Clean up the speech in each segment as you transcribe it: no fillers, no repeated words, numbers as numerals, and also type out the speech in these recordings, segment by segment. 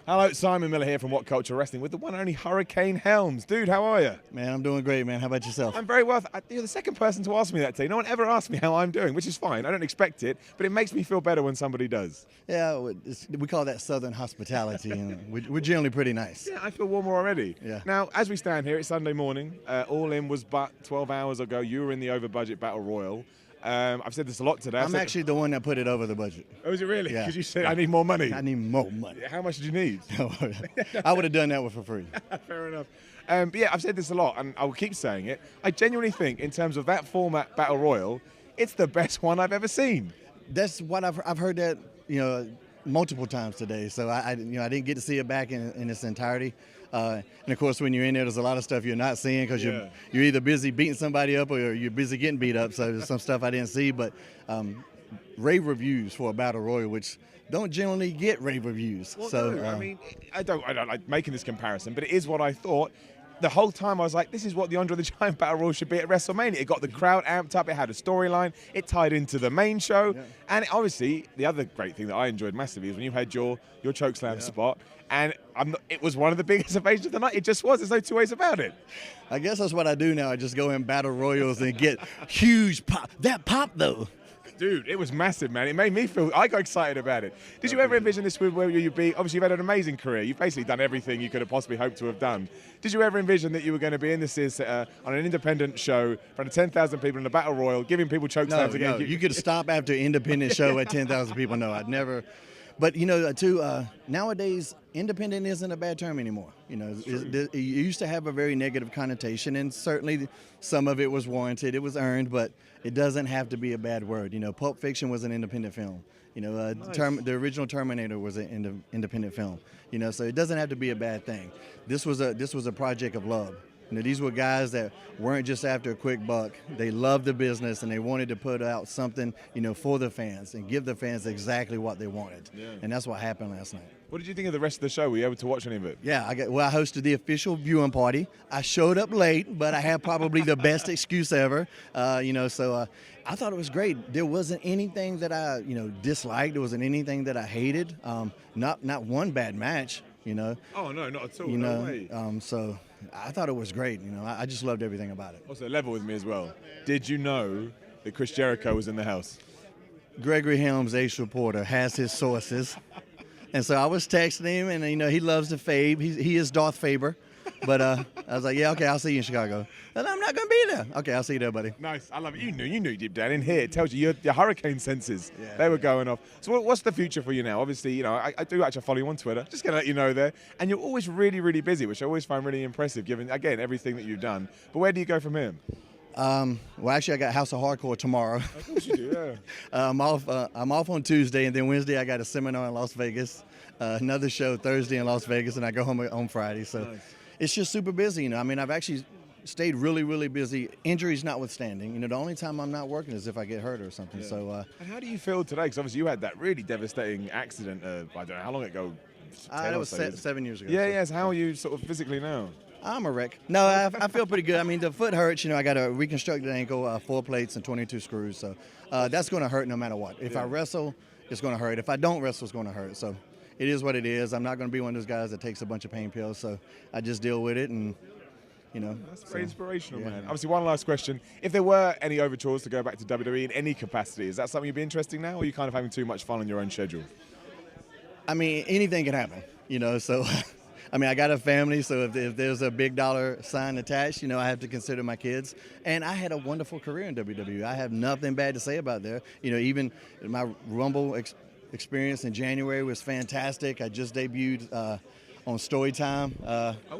Hello, Simon Miller here from What Culture Wrestling with the one and only Hurricane Helms. Dude, how are you? Man, I'm doing great, man. How about yourself? I'm very well. You're the second person to ask me that today. No one ever asked me how I'm doing, which is fine. I don't expect it, but it makes me feel better when somebody does. Yeah, we call that Southern hospitality, and we're generally pretty nice. Yeah, I feel warmer already. Yeah. Now, as we stand here, it's Sunday morning. All In was but 12 hours ago. You were in the over-budget Battle Royal. I've said this a lot today. I'm actually the one that put it over the budget. Oh, is it really? Yeah. Because you said I need more money. I need more money. How much did you need? I would have done that one for free. Fair enough. But yeah, I've said this a lot, and I'll keep saying it. I genuinely think, in terms of that format, Battle Royal, it's the best one I've ever seen. That's what I've heard that multiple times today. So I didn't get to see it back in its entirety. And of course, when you're in there's a lot of stuff you're not seeing because you're either busy beating somebody up or you're busy getting beat up. So there's some stuff I didn't see, but rave reviews for a Battle Royal, which don't generally get rave reviews. Well, so no, I mean, I don't like making this comparison, but it is what I thought. The whole time I was like, this is what the Andre the Giant Battle Royal should be at WrestleMania. It got the crowd amped up, it had a storyline, it tied into the main show, and obviously the other great thing that I enjoyed massively is when you had your chokeslam spot, and it was one of the biggest ovations of the night. It just was. There's no two ways about it. I guess that's what I do now. I just go in Battle Royals and get huge pop. That pop, though. Dude, it was massive, man. It made me feel, I got excited about it. Did you ever envision this with where you'd be? Obviously, you've had an amazing career. You've basically done everything you could have possibly hoped to have done. Did you ever envision that you were going to be in this on an independent show in front of 10,000 people in a Battle Royal, giving people chokeslams again? No, you could stop after an independent show at 10,000 people. No, I'd never. But, nowadays, independent isn't a bad term anymore. It used to have a very negative connotation, and certainly some of it was warranted. It was earned, but it doesn't have to be a bad word. Pulp Fiction was an independent film. Nice. The original Terminator was an independent film. So it doesn't have to be a bad thing. This was a project of love. These were guys that weren't just after a quick buck. They loved the business, and they wanted to put out something, for the fans and give the fans exactly what they wanted. Yeah. And that's what happened last night. What did you think of the rest of the show? Were you able to watch any of it? Yeah, I hosted the official viewing party. I showed up late, but I had probably the best excuse ever. So I thought it was great. There wasn't anything that I, disliked. There wasn't anything that I hated. Not one bad match. Oh no, not at all. No way. So I thought it was great. I just loved everything about it. Also, level with me as well. Did you know that Chris Jericho was in the house? Gregory Helms, Ace Reporter, has his sources, and so I was texting him, and he loves the Fabe. He is Darth Faber. But I was like, yeah, okay, I'll see you in Chicago. And I'm not going to be there. Okay, I'll see you there, buddy. Nice. I love it. You knew deep down in here. It tells you your hurricane senses. Yeah, they were going off. So what's the future for you now? Obviously, I do actually follow you on Twitter. Just going to let you know there. And you're always really, really busy, which I always find really impressive, given, again, everything that you've done. But where do you go from here? Well, actually, I got House of Hardcore tomorrow. Of course you do, yeah. I'm off on Tuesday, and then Wednesday I got a seminar in Las Vegas, another show Thursday in Las Vegas, and I go home on Friday. So. Nice. It's just super busy, I've actually stayed really, really busy, injuries notwithstanding. The only time I'm not working is if I get hurt or something. Yeah. So. And how do you feel today? Because obviously you had that really devastating accident. I don't know how long ago. That was 7 years ago. Yeah, yes. How are you sort of physically now? I'm a wreck. No, I feel pretty good. The foot hurts. I got a reconstructed ankle, 4 plates and 22 screws. So that's going to hurt no matter what. If I wrestle, it's going to hurt. If I don't wrestle, it's going to hurt. So. It is what it is. I'm not going to be one of those guys that takes a bunch of pain pills, so I just deal with it, and That's very inspirational, man. Obviously, one last question: if there were any overtures to go back to WWE in any capacity, is that something you'd be interested in now, or are you kind of having too much fun on your own schedule? Anything can happen, So, I got a family, so if there's a big dollar sign attached, I have to consider my kids. And I had a wonderful career in WWE. I have nothing bad to say about there. Even my Rumble experience in January was fantastic. I just debuted on Storytime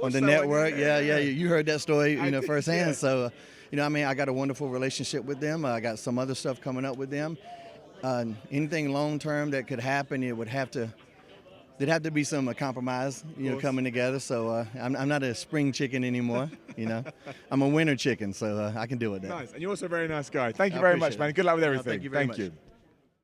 on the network. Yeah, you heard that story, firsthand. Yeah. So, I got a wonderful relationship with them. I got some other stuff coming up with them. Anything long term that could happen, there'd have to be some compromise, coming together. So I'm not a spring chicken anymore. I'm a winter chicken, so I can deal with that. Nice, and you're also a very nice guy. Thank you very much, man. Good luck with everything. Thank you very much.